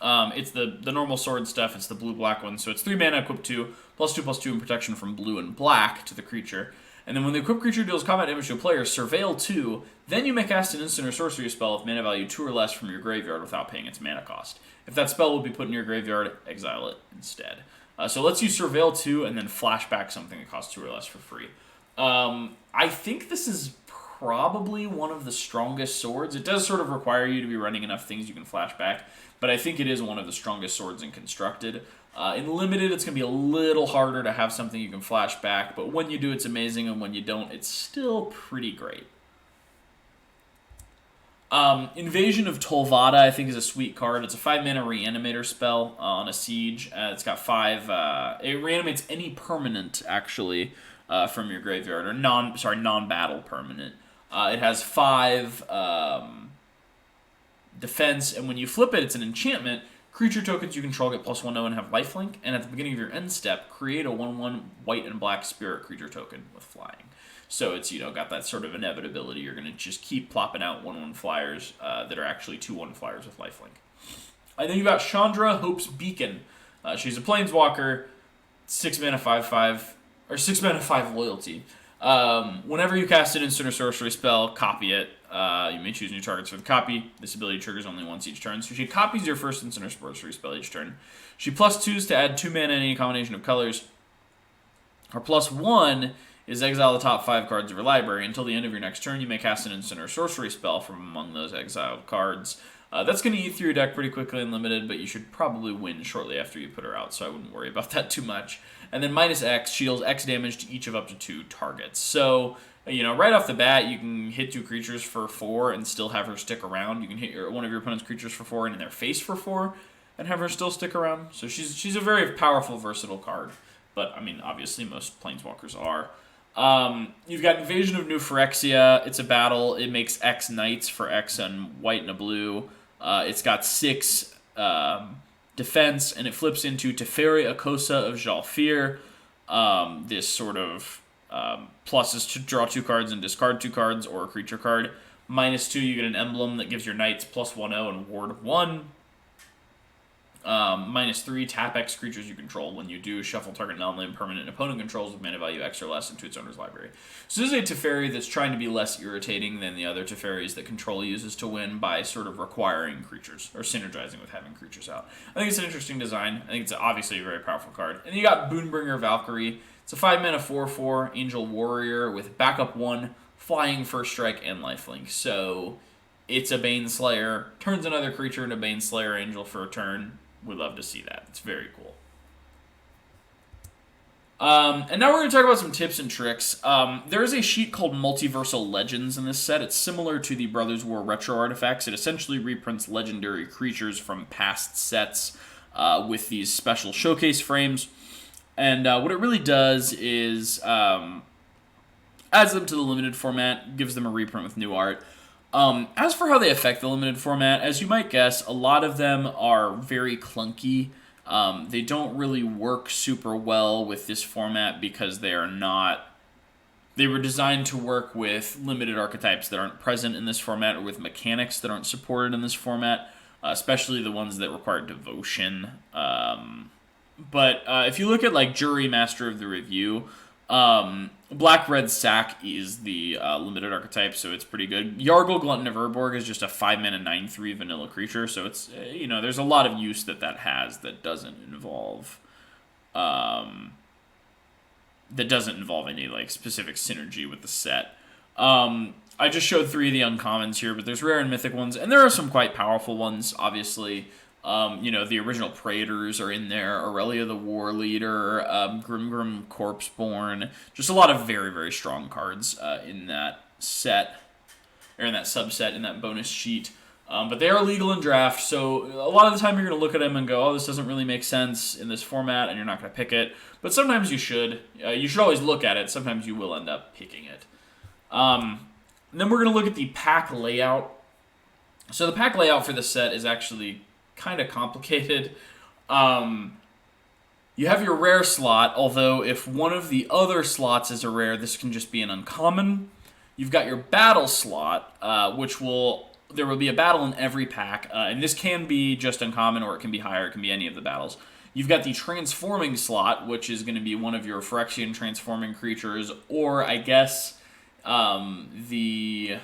It's the normal sword stuff. It's the blue-black one. So it's 3 mana, equip 2, +2/+2 in protection from blue and black to the creature. And then when the equipped creature deals combat damage to a player, surveil 2, then you may cast an instant or sorcery spell with mana value 2 or less from your graveyard without paying its mana cost. If that spell will be put in your graveyard, exile it instead. So let's use surveil 2 and then flashback something that costs 2 or less for free. I think this is probably one of the strongest swords. It does sort of require you to be running enough things you can flash back, but I think it is one of the strongest swords in Constructed. In Limited, it's going to be a little harder to have something you can flash back, but when you do, it's amazing, and when you don't, it's still pretty great. Invasion of Tolvada, I think, is a sweet card. It's a 5-mana Reanimator spell on a siege. It's got 5... it reanimates any permanent, actually, from your graveyard, or non-battle permanent. It has 5 defense, and when you flip it, it's an enchantment. Creature tokens you control get +1/+0 and have lifelink, and at the beginning of your end step, create a 1/1 white and black spirit creature token with flying. So it's, got that sort of inevitability. You're going to just keep plopping out 1/1 flyers that are actually 2/1 flyers with lifelink. And then you got Chandra, Hope's Beacon. She's a planeswalker, 6 mana 5/5, or 6 mana 5 loyalty. Whenever you cast an instant or sorcery spell, copy it. You may choose new targets for the copy. This ability triggers only once each turn. So she copies your first instant or sorcery spell each turn. She +2s to add 2 mana in any combination of colors. Her +1 is exile the top 5 cards of your library. Until the end of your next turn, you may cast an instant or sorcery spell from among those exiled cards. That's going to eat through your deck pretty quickly in Limited, but you should probably win shortly after you put her out, so I wouldn't worry about that too much. And then -X, she deals X damage to each of up to 2 targets. So, right off the bat, you can hit 2 creatures for 4 and still have her stick around. You can hit one of your opponent's creatures for 4 and in their face for 4 and have her still stick around. So she's a very powerful, versatile card. But, obviously most Planeswalkers are. You've got Invasion of New Phyrexia. It's a battle. It makes X knights for X and white and a blue. It's got 6 defense, and it flips into Teferi Akosa of Jalfir. This sort of pluses to draw 2 cards and discard 2 cards, or a creature card. -2, you get an emblem that gives your knights +1/+0 and ward 1. -3, tap X creatures you control. When you do, shuffle target non-land permanent opponent controls with mana value X or less into its owner's library. So this is a Teferi that's trying to be less irritating than the other Teferis that Control uses to win by sort of requiring creatures, or synergizing with having creatures out. I think it's an interesting design. I think it's obviously a very powerful card. And you got Boonbringer Valkyrie. It's a 5-mana 4/4 Angel Warrior with backup 1, flying, first strike, and lifelink. So it's a Baneslayer, turns another creature into Baneslayer Angel for a turn. We'd love to see that. It's very cool. And now we're going to talk about some tips and tricks. There is a sheet called Multiversal Legends in this set. It's similar to the Brothers War Retro Artifacts. It essentially reprints legendary creatures from past sets with these special showcase frames. And what it really does is adds them to the Limited format, gives them a reprint with new art. As for how they affect the Limited format, as you might guess, a lot of them are very clunky. They don't really work super well with this format because they were designed to work with limited archetypes that aren't present in this format, or with mechanics that aren't supported in this format, especially the ones that require devotion. But if you look at Jury Master of the Review, Black-Red Sack is the limited archetype, so it's pretty good. Yargle, Glutton of Urborg is just a 5-mana 9/3 vanilla creature, so it's, there's a lot of use that has that doesn't involve any, specific synergy with the set. I just showed 3 of the uncommons here, but there's rare and mythic ones, and there are some quite powerful ones, obviously. The original Praetors are in there, Aurelia the War Leader, Grim Corpseborn, just a lot of very, very strong cards in that set, or in that subset, in that bonus sheet. But they are legal in draft, so a lot of the time you're going to look at them and go, oh, this doesn't really make sense in this format, and you're not going to pick it. But sometimes you should. You should always look at it. Sometimes you will end up picking it. And then we're going to look at the pack layout. So the pack layout for this set is actually kind of complicated. You have your rare slot, although if one of the other slots is a rare, this can just be an uncommon. You've got your battle slot, there will be a battle in every pack, and this can be just uncommon, or it can be higher, it can be any of the battles. You've got the transforming slot, which is going to be one of your Phyrexian transforming creatures, or I guess the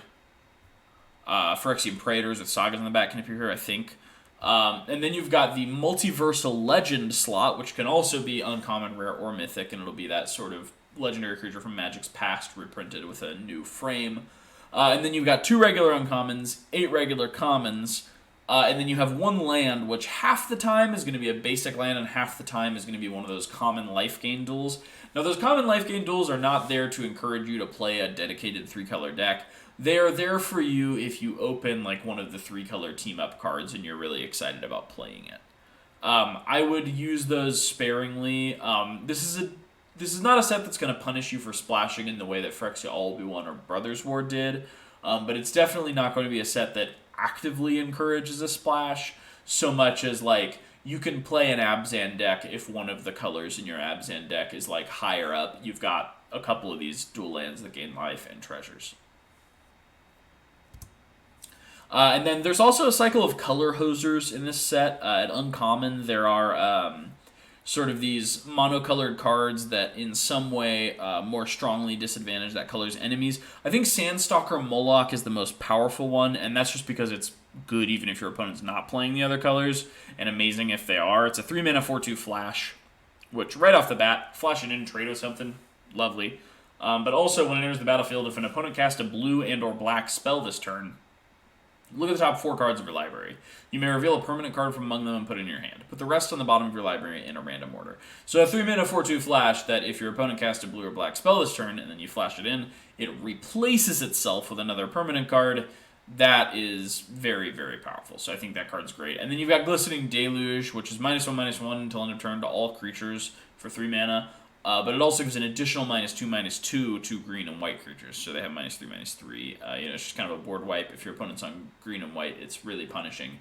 Phyrexian Praetors with Sagas on the back can appear here, I think. And then you've got the Multiversal Legend slot, which can also be uncommon, rare, or mythic, and it'll be that sort of legendary creature from Magic's past reprinted with a new frame. And then you've got 2 regular uncommons, 8 regular commons, and then you have 1 land, which half the time is going to be a basic land, and half the time is going to be one of those common life gain duels. Now, those common life gain duels are not there to encourage you to play a dedicated 3-color deck. They are there for you if you open like one of the 3-color team-up cards and you're really excited about playing it. I would use those sparingly. This is not a set that's going to punish you for splashing in the way that Phyrexia All Will Be One or Brothers War did, but it's definitely not going to be a set that actively encourages a splash so much as like you can play an Abzan deck if one of the colors in your Abzan deck is like higher up. You've got a couple of these dual lands that gain life and treasures. And then there's also a cycle of color hosers in this set. At Uncommon, there are sort of these monocolored cards that in some way more strongly disadvantage that color's enemies. I think Sandstalker Moloch is the most powerful one, and that's just because it's good even if your opponent's not playing the other colors, and amazing if they are. It's a 3-mana 4/2 flash, which right off the bat, flash it in, trade with something, lovely. But also when it enters the battlefield, if an opponent casts a blue and or black spell this turn, look at the top 4 cards of your library. You may reveal a permanent card from among them and put it in your hand. Put the rest on the bottom of your library in a random order. So a 3-mana 4/2 flash that if your opponent casts a blue or black spell this turn and then you flash it in, it replaces itself with another permanent card. That is very, very powerful. So I think that card's great. And then you've got Glistening Deluge, which is -1/-1 until end of turn to all creatures for 3 mana. But it also gives an additional -2/-2 to green and white creatures. So they have -3/-3. It's just kind of a board wipe. If your opponent's on green and white, it's really punishing.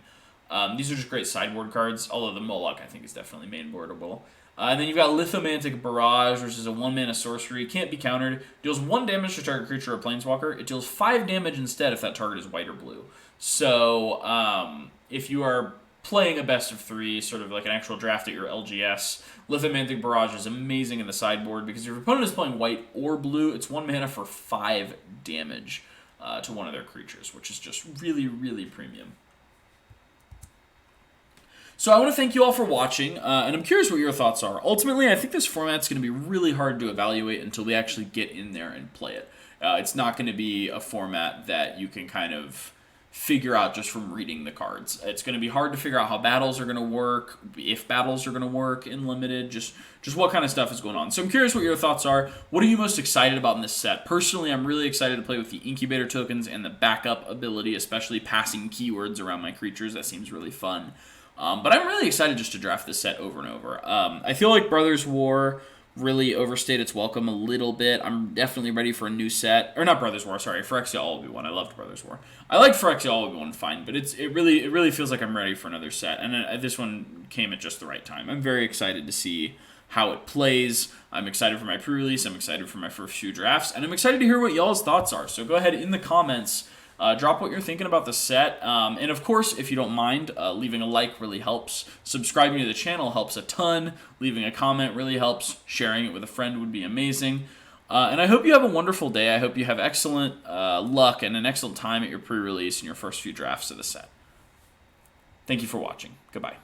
These are just great sideboard cards, although the Moloch, I think, is definitely mainboardable. And then you've got Lithomantic Barrage, which is a 1-mana sorcery. Can't be countered. Deals 1 damage to target creature or planeswalker. It deals 5 damage instead if that target is white or blue. So if you are playing a best of 3, sort of like an actual draft at your LGS, Lithomantic Barrage is amazing in the sideboard because if your opponent is playing white or blue, it's 1 mana for 5 damage to one of their creatures, which is just really, really premium. So I want to thank you all for watching, and I'm curious what your thoughts are. Ultimately, I think this format's going to be really hard to evaluate until we actually get in there and play it. It's not going to be a format that you can kind of figure out just from reading the cards. It's going to be hard to figure out how battles are going to work, if battles are going to work in Limited, just what kind of stuff is going on. So I'm curious what your thoughts are. What are you most excited about in this set? Personally, I'm really excited to play with the Incubator tokens and the backup ability, especially passing keywords around my creatures. That seems really fun. But I'm really excited just to draft this set over and over. I feel like Brothers War really overstayed its welcome a little bit. I'm definitely ready for a new set. Or not Brothers War, sorry. Phyrexia All Will Be One. I loved Brothers War. I liked Phyrexia All Will Be One fine, but it really feels like I'm ready for another set. And this one came at just the right time. I'm very excited to see how it plays. I'm excited for my pre-release. I'm excited for my first few drafts. And I'm excited to hear what y'all's thoughts are. So go ahead in the comments. Drop what you're thinking about the set. And of course, if you don't mind, leaving a like really helps. Subscribing to the channel helps a ton. Leaving a comment really helps. Sharing it with a friend would be amazing. And I hope you have a wonderful day. I hope you have excellent luck and an excellent time at your pre-release and your first few drafts of the set. Thank you for watching. Goodbye.